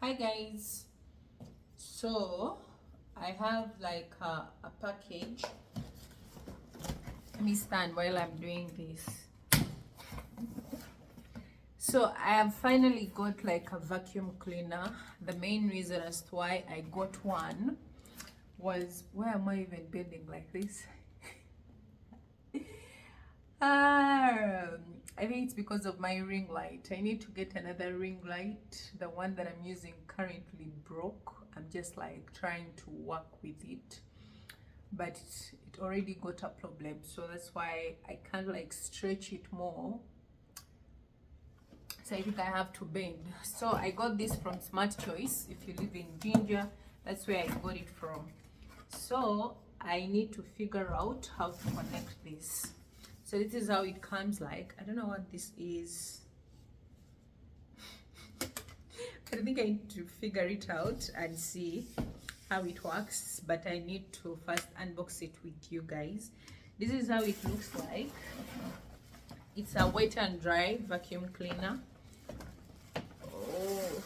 Hi guys, so I have like a package. Let me stand while I'm doing this. So I have finally got like a vacuum cleaner. The main reason as to why I got one was, why am I even bending like this? I think it's because of my ring light. I need to get another ring light. The one that I'm using currently broke. I'm just like trying to work with it, but it already got a problem, so that's why I can't like stretch it more. So I think I have to bend. So I got this from Smart Choice. If you live in Ginger, that's where I got it from. So I need to figure out how to connect this. So this is how it comes like. I don't know what this is. I think I need to figure it out and see how it works, but I need to first unbox it with you guys. This is how it looks like. It's a wet and dry vacuum cleaner. Oh,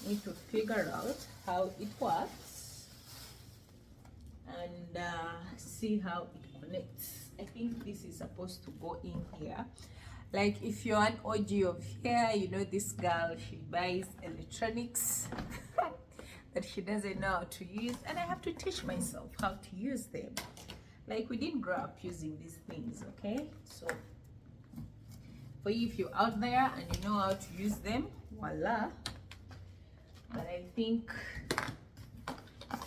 need to figure out how it works and see how it connects. I think this is supposed to go in here. Like if you're an OG of here, you know this girl, she buys electronics that she doesn't know how to use, and I have to teach myself how to use them. Like we didn't grow up using these things, okay? So for you, if you're out there and you know how to use them, voila. But I think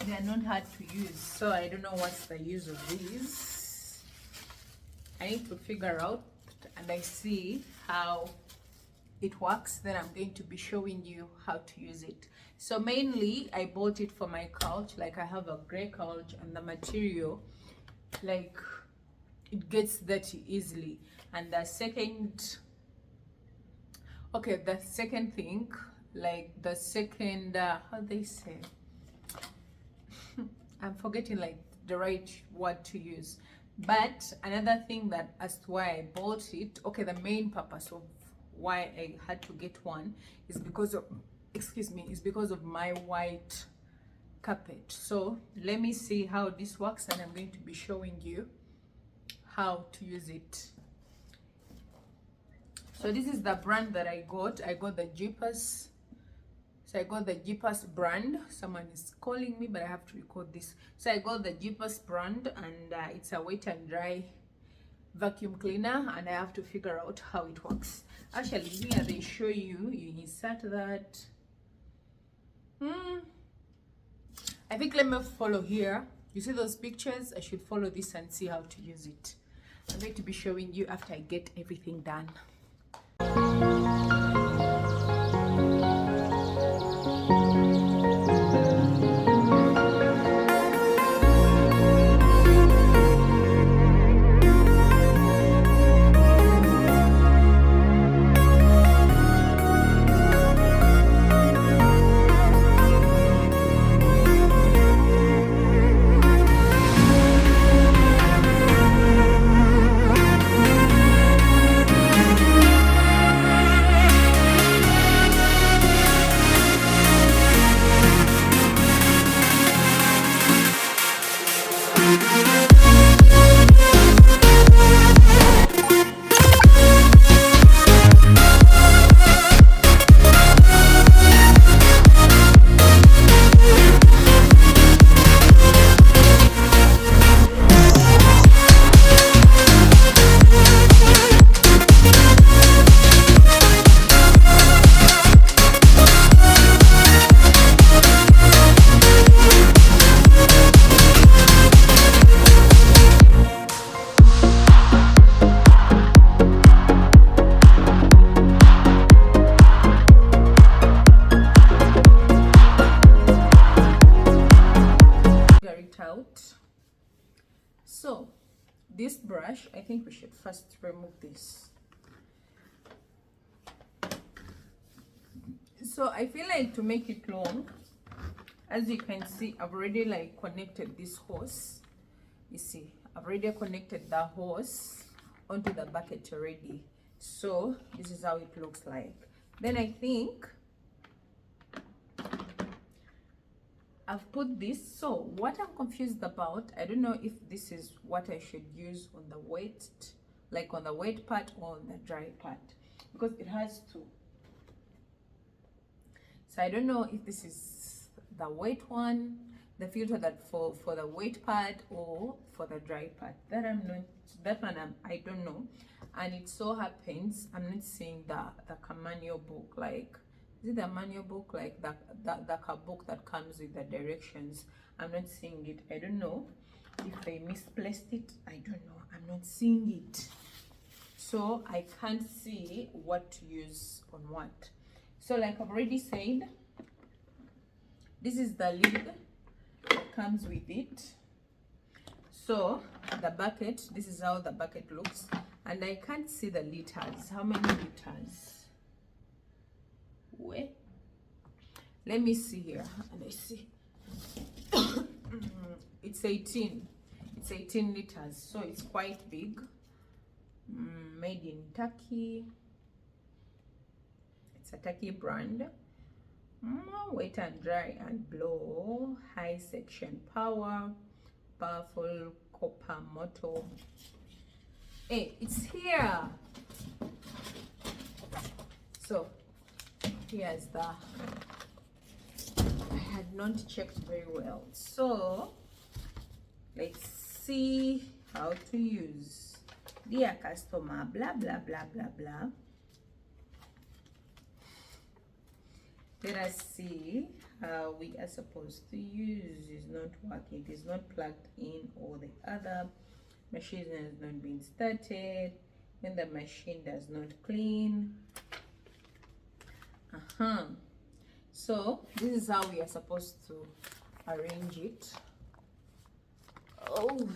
they're not hard to use, so I don't know what's the use of these. I need to figure out, and I see how it works, then I'm going to be showing you how to use it. So mainly I bought it for my couch. Like I have a gray couch, and the material, like, it gets dirty easily. And the second thing, like the second how they say, I'm forgetting like the right word to use. But another thing that as to why I bought it, okay, the main purpose of why I had to get one is because of, is because of my white carpet. So let me see how this works, and I'm going to be showing you how to use it. So this is the brand that I got the Jeepers. So I got the Jeepers brand. Someone is calling me, but I have to record this. So I got the Jeepers brand, and it's a wet and dry vacuum cleaner, and I have to figure out how it works. Actually, here they show you insert that. I think let me follow here. You see those pictures? I should follow this and see how to use it. I'm going to be showing you after I get everything done. Out. So this brush, I think we should first remove this. So I feel like to make it long, as you can see, I've already like connected this hose. You see, I've already connected the hose onto the bucket already. So this is how it looks like. Then I think I've put this. So what I'm confused about, I don't know if this is what I should use on the wet, like on the wet part or on the dry part, because it has two. So I don't know if this is the wet one, the filter that for the wet part, or for the dry part. That I don't know. And it so happens I'm not seeing the manual book, like, is it the manual book, like the book that comes with the directions? I'm not seeing it. I don't know if they misplaced it. I don't know. I'm not seeing it, so I can't see what to use on what. So like I've already said, this is the lid that comes with it. So the bucket, this is how the bucket looks, and I can't see the liters. How many liters? Where? Let me see here. And I see it's 18. It's 18 liters, so it's quite big. Made in Turkey. It's a Turkey brand. Wet and dry and blow, high section power, powerful copper motor. Hey, it's here. So here's the, I had not checked very well, so let's see how to use. Dear customer, blah blah blah blah blah. Let us see how we are supposed to use. It's not working. It is not plugged in, or the other machine has not been started. When the machine does not clean. So this is how we are supposed to arrange it. Oh.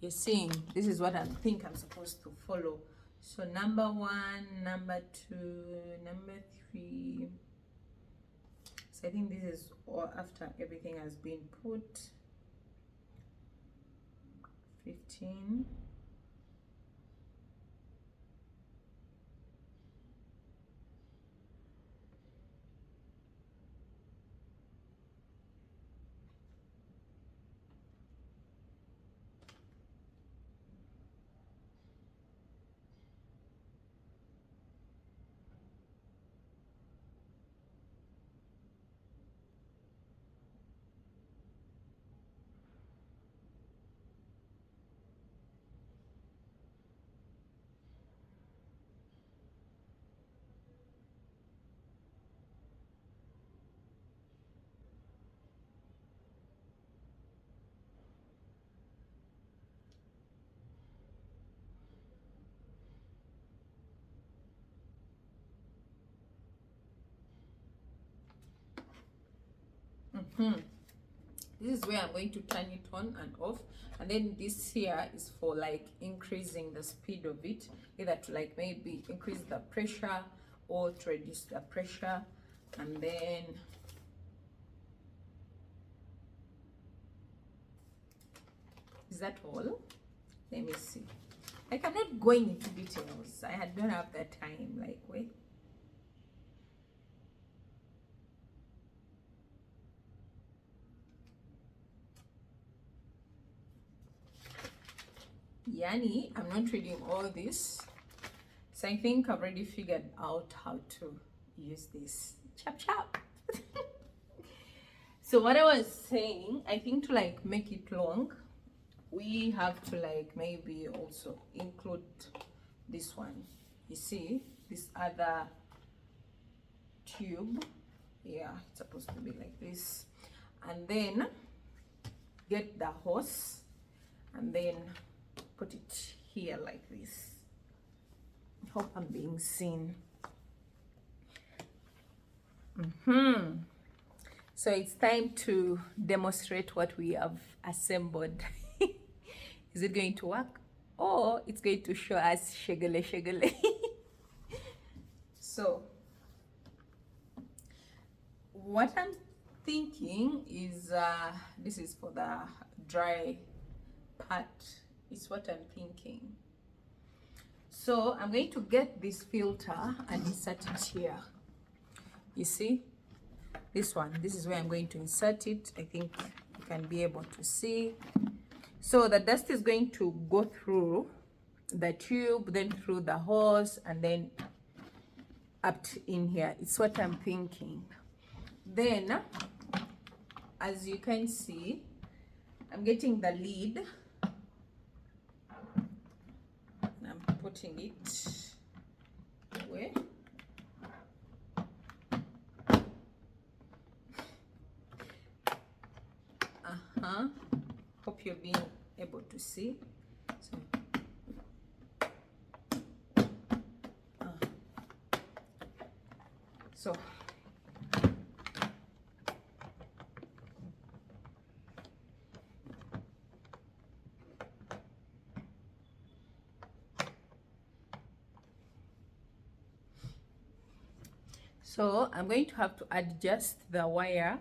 You're seeing, this is what I think I'm supposed to follow. So number 1, number 2, number 3. So I think this is all after everything has been put. 15. This is where I'm going to turn it on and off, and then this here is for like increasing the speed of it, either to like maybe increase the pressure or to reduce the pressure. And then is that all? Let me see. Like, I'm not going into details. I don't have that time. Like, wait. Yani, I'm not reading all this, so I think I've already figured out how to use this. Chop chop. So what I was saying, I think to like make it long, we have to like maybe also include this one. You see this other tube? Yeah, it's supposed to be like this. And then get the hose and then put it here like this. I hope I'm being seen. So it's time to demonstrate what we have assembled. Is it going to work, or it's going to show us shegele shegele? So what I'm thinking is this is for the dry part. Is what I'm thinking. So I'm going to get this filter and insert it here. You see, this one. This is where I'm going to insert it. I think you can be able to see. So the dust is going to go through the tube, then through the hose, and then up in here. It's what I'm thinking. Then, as you can see, I'm getting the lid. I'm putting it where? Hope you're being able to see. So I'm going to have to adjust the wire.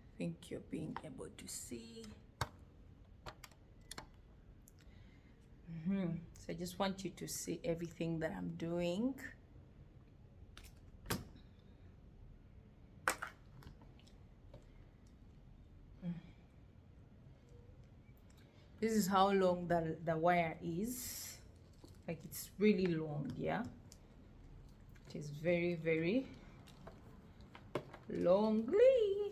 I think you're being able to see. So I just want you to see everything that I'm doing. This is how long the wire is. Like, it's really long, yeah. It is very, very longly.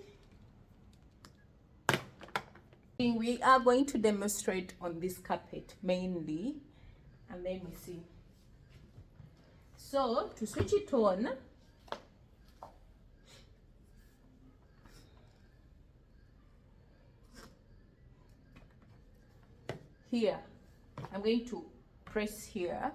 We are going to demonstrate on this carpet mainly, and let me see. So to switch it on, here I'm going to press here.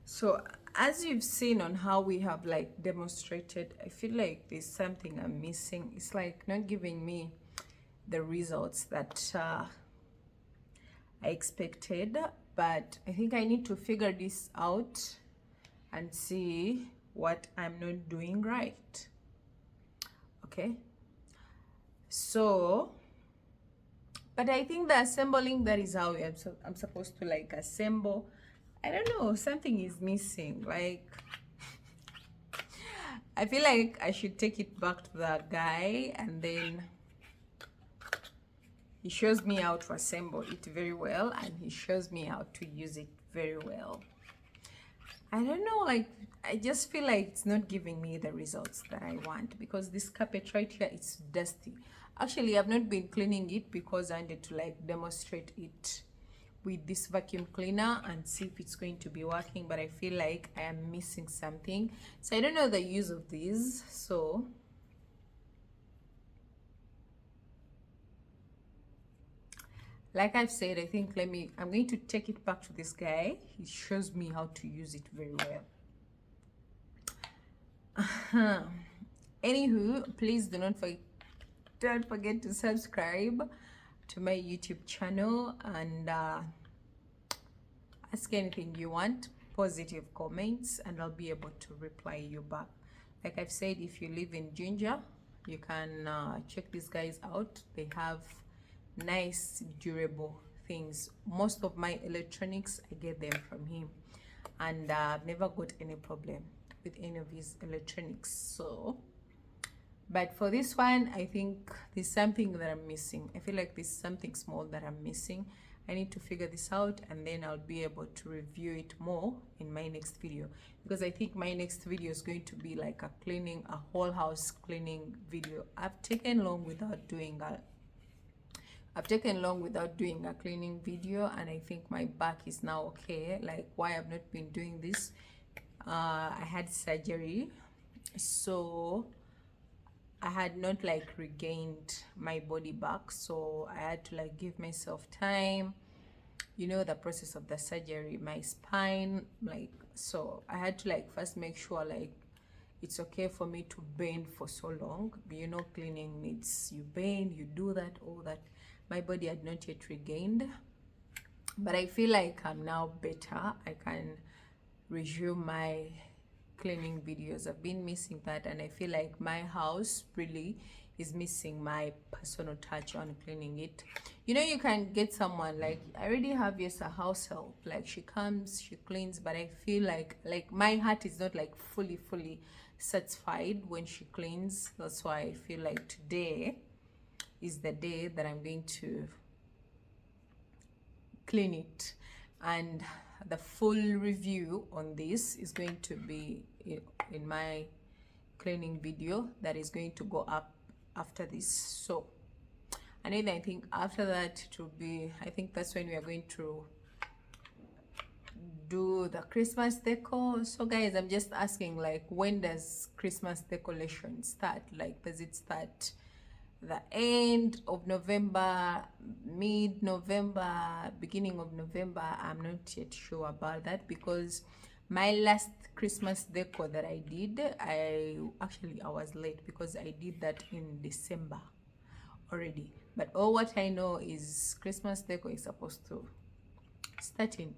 So as you've seen on how we have like demonstrated, I feel like there's something I'm missing. It's like not giving me the results that I expected, but I think I need to figure this out and see what I'm not doing right. Okay, so but I think the assembling, that is how I'm supposed to like assemble. I don't know, something is missing. Like, I feel like I should take it back to the guy and then he shows me how to assemble it very well, and he shows me how to use it very well. I don't know, like, I just feel like it's not giving me the results that I want, because this carpet right here, it's dusty. Actually, I've not been cleaning it because I wanted to like demonstrate it with this vacuum cleaner and see if it's going to be working, but I feel like I am missing something. So I don't know the use of these. So like I've said, I think I'm going to take it back to this guy. He shows me how to use it very well. Anywho, please don't forget to subscribe to my YouTube channel, and ask anything you want, positive comments, and I'll be able to reply you back. Like I've said, if you live in Ginger, you can check these guys out. They have nice durable things. Most of my electronics, I get them from him, and I've never got any problem with any of his electronics. So, but for this one, I think there's something that I'm missing. I feel like there's something small that I'm missing. I need to figure this out, and then I'll be able to review it more in my next video, because I think my next video is going to be like a whole house cleaning video. I've taken long without doing a cleaning video, and I think my back is now okay. Like, why I've not been doing this, I had surgery, so I had not like regained my body back, so I had to like give myself time, you know, the process of the surgery, my spine, like, so I had to like first make sure like it's okay for me to bend for so long. You know, cleaning needs you bend, you do that, all that. My body had not yet regained, but I feel like I'm now better. I can resume my cleaning videos. I've been missing that, and I feel like my house really is missing my personal touch on cleaning it. You know, you can get someone, like I already have, yes, a house help, like she comes, she cleans, but I feel like my heart is not like fully satisfied when she cleans. That's why I feel like today is the day that I'm going to clean it, and the full review on this is going to be in my cleaning video that is going to go up after this. So, and then I think after that it will be, I think that's when we are going to do the Christmas decor. So guys, I'm just asking, like, when does Christmas decoration start? Like, does it start the end of November, mid-November, beginning of November? I'm not yet sure about that, because my last Christmas decor that I did, I was late because I did that in December already. But all what I know is Christmas decor is supposed to start in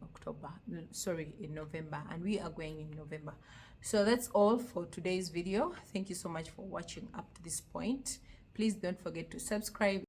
in November, and we are going in November. So that's all for today's video. Thank you so much for watching up to this point. Please don't forget to subscribe.